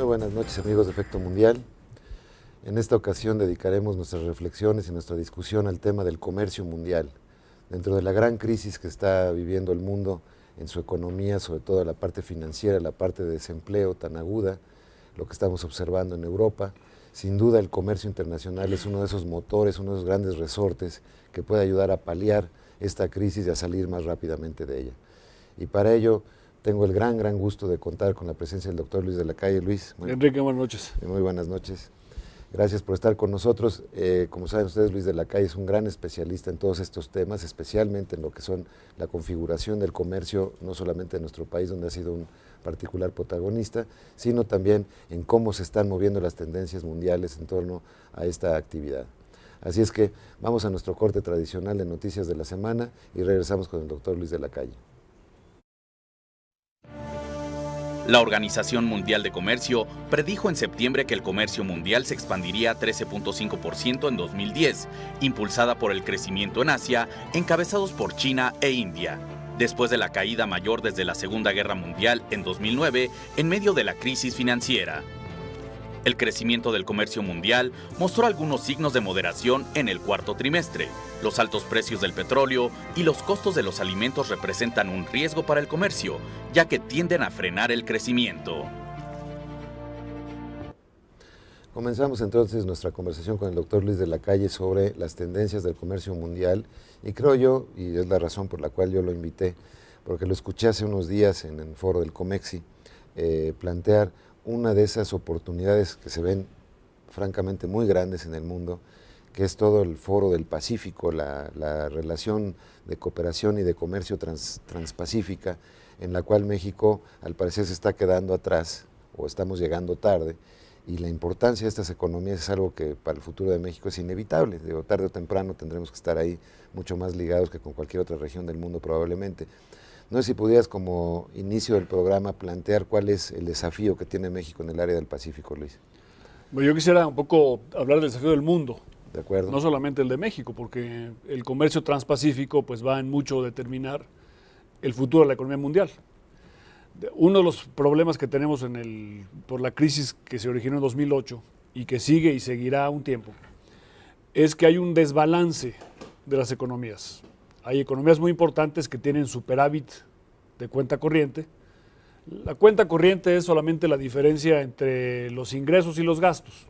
Muy buenas noches, amigos de Efecto Mundial. En esta ocasión dedicaremos nuestras reflexiones y nuestra discusión al tema del comercio mundial. Dentro de la gran crisis que está viviendo el mundo en su economía, sobre todo la parte financiera, la parte de desempleo tan aguda, lo que estamos observando en Europa, sin duda el comercio internacional es uno de esos motores, uno de esos grandes resortes que puede ayudar a paliar esta crisis y a salir más rápidamente de ella. Y para ello tengo el gran gusto de contar con la presencia del doctor Luis de la Calle. Luis. Enrique, buenas noches. Muy buenas noches. Gracias por estar con nosotros. Como saben ustedes, Luis de la Calle es un gran especialista en todos estos temas, especialmente en lo que son la configuración del comercio, no solamente en nuestro país, donde ha sido un particular protagonista, sino también en cómo se están moviendo las tendencias mundiales en torno a esta actividad. Así es que vamos a nuestro corte tradicional de noticias de la semana y regresamos con el doctor Luis de la Calle. La Organización Mundial de Comercio predijo en septiembre que el comercio mundial se expandiría a 13.5% en 2010, impulsada por el crecimiento en Asia, encabezados por China e India, después de la caída mayor desde la Segunda Guerra Mundial en 2009, en medio de la crisis financiera. El crecimiento del comercio mundial mostró algunos signos de moderación en el cuarto trimestre. Los altos precios del petróleo y los costos de los alimentos representan un riesgo para el comercio, ya que tienden a frenar el crecimiento. Comenzamos entonces nuestra conversación con el doctor Luis de la Calle sobre las tendencias del comercio mundial y creo yo, y es la razón por la cual yo lo invité, porque lo escuché hace unos días en el foro del Comexi, plantear una de esas oportunidades que se ven francamente muy grandes en el mundo, que es todo el foro del Pacífico, la relación de cooperación y de comercio transpacífica, en la cual México al parecer se está quedando atrás o estamos llegando tarde, y la importancia de estas economías es algo que para el futuro de México es inevitable. Digo, tarde o temprano tendremos que estar ahí mucho más ligados que con cualquier otra región del mundo probablemente. No sé si pudieras como inicio del programa plantear cuál es el desafío que tiene México en el área del Pacífico, Luis. Bueno, yo quisiera un poco hablar del desafío del mundo. De acuerdo. No solamente el de México, porque el comercio transpacífico pues va en mucho a determinar el futuro de la economía mundial. Uno de los problemas que tenemos por la crisis que se originó en 2008 y que sigue y seguirá un tiempo, es que hay un desbalance de las economías. Hay economías muy importantes que tienen superávit de cuenta corriente. La cuenta corriente es solamente la diferencia entre los ingresos y los gastos.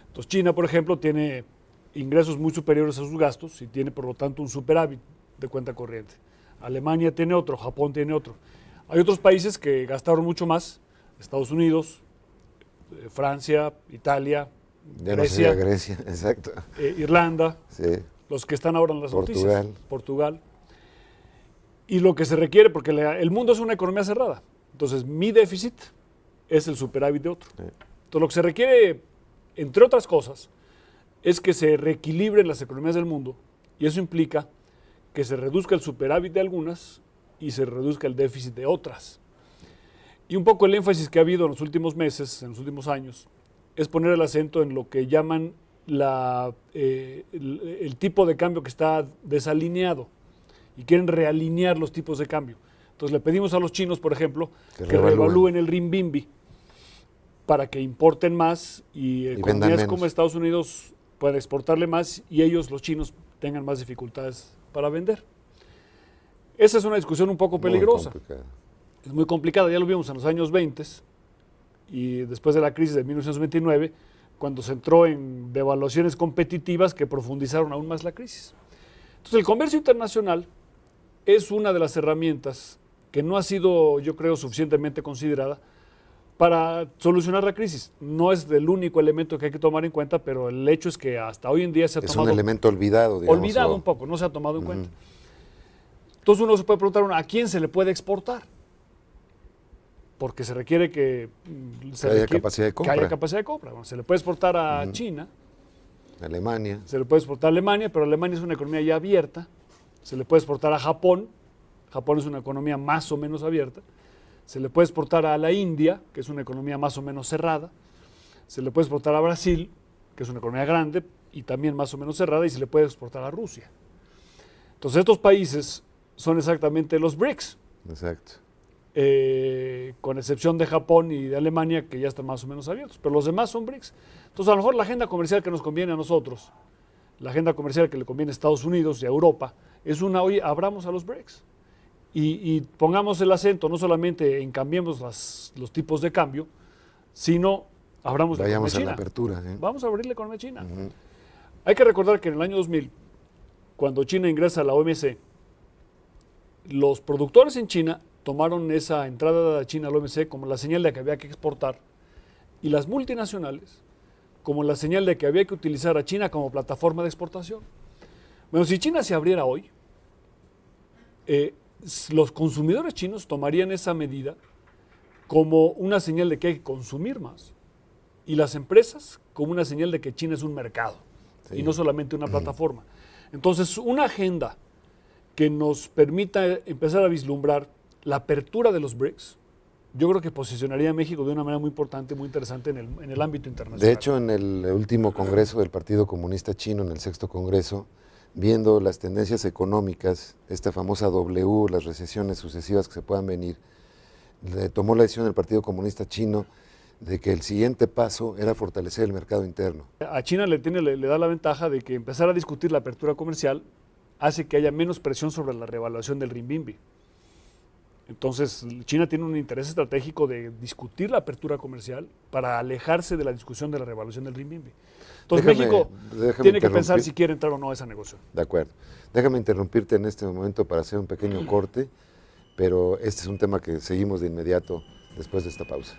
Entonces China, por ejemplo, tiene ingresos muy superiores a sus gastos y tiene por lo tanto un superávit de cuenta corriente. Alemania tiene otro, Japón tiene otro. Hay otros países que gastaron mucho más, Estados Unidos, Francia, Italia, ya Grecia, no sería Grecia, exacto. Irlanda. Sí. Los que están ahora en las Portugal. noticias. Portugal. Y lo que se requiere, porque el mundo es una economía cerrada. Entonces, mi déficit es el superávit de otro. Sí. Entonces, lo que se requiere, entre otras cosas, es que se reequilibren las economías del mundo. Y eso implica que se reduzca el superávit de algunas y se reduzca el déficit de otras. Y un poco el énfasis que ha habido en los últimos meses, en los últimos años, es poner el acento en lo que llaman el tipo de cambio que está desalineado y quieren realinear los tipos de cambio. Entonces le pedimos a los chinos, por ejemplo, que revalúen el renminbi para que importen más y economías como Estados Unidos puedan exportarle más y ellos, los chinos, tengan más dificultades para vender. Esa es una discusión un poco peligrosa. Es muy complicada, ya lo vimos en los años 20 y después de la crisis de 1929, cuando se entró en devaluaciones competitivas que profundizaron aún más la crisis. Entonces, el comercio internacional es una de las herramientas que no ha sido, yo creo, suficientemente considerada para solucionar la crisis. No es el único elemento que hay que tomar en cuenta, pero el hecho es que hasta hoy en día se ha tomado... Es un elemento olvidado, digamos. Olvidado un poco, no se ha tomado en cuenta. Entonces uno se puede preguntar, ¿a quién se le puede exportar? Porque se requiere que haya capacidad de compra. Que haya capacidad de compra. Bueno, se le puede exportar a China. Alemania. Se le puede exportar a Alemania, pero Alemania es una economía ya abierta. Se le puede exportar a Japón. Japón es una economía más o menos abierta. Se le puede exportar a la India, que es una economía más o menos cerrada. Se le puede exportar a Brasil, que es una economía grande y también más o menos cerrada, y se le puede exportar a Rusia. Entonces estos países son exactamente los BRICS. Exacto. con excepción de Japón y de Alemania, que ya están más o menos abiertos, pero los demás son BRICS. Entonces, a lo mejor la agenda comercial que nos conviene a nosotros, la agenda comercial que le conviene a Estados Unidos y a Europa, es una, oye, abramos a los BRICS y pongamos el acento no solamente en cambiemos los tipos de cambio, sino abramos la economía china. Vayamos a la apertura. Vamos a abrir la economía china. Hay que recordar que en el año 2000, cuando China ingresa a la OMC, los productores en China tomaron esa entrada de China a la OMC como la señal de que había que exportar y las multinacionales como la señal de que había que utilizar a China como plataforma de exportación. Bueno, si China se abriera hoy, los consumidores chinos tomarían esa medida como una señal de que hay que consumir más y las empresas como una señal de que China es un mercado y no solamente una plataforma. Entonces, una agenda que nos permita empezar a vislumbrar la apertura de los BRICS, yo creo que posicionaría a México de una manera muy importante, muy interesante en el ámbito internacional. De hecho, en el último congreso del Partido Comunista Chino, en el 6º Congreso, viendo las tendencias económicas, esta famosa W, las recesiones sucesivas que se puedan venir, tomó la decisión del Partido Comunista Chino de que el siguiente paso era fortalecer el mercado interno. A China le da la ventaja de que empezar a discutir la apertura comercial hace que haya menos presión sobre la revaluación del renminbi. Entonces, China tiene un interés estratégico de discutir la apertura comercial para alejarse de la discusión de la revaluación del renminbi. Entonces, México tiene que pensar si quiere entrar o no a esa negociación. De acuerdo. Déjame interrumpirte en este momento para hacer un pequeño corte, pero este es un tema que seguimos de inmediato después de esta pausa.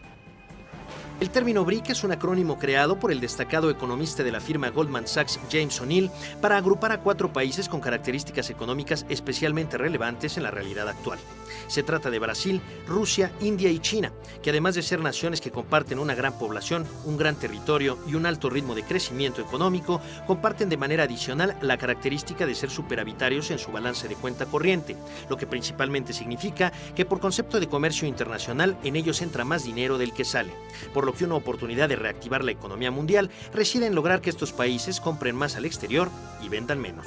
El término BRIC es un acrónimo creado por el destacado economista de la firma Goldman Sachs, James O'Neill, para agrupar a 4 países con características económicas especialmente relevantes en la realidad actual. Se trata de Brasil, Rusia, India y China, que además de ser naciones que comparten una gran población, un gran territorio y un alto ritmo de crecimiento económico, comparten de manera adicional la característica de ser superavitarios en su balance de cuenta corriente, lo que principalmente significa que por concepto de comercio internacional en ellos entra más dinero del que sale, por lo que una oportunidad de reactivar la economía mundial reside en lograr que estos países compren más al exterior y vendan menos.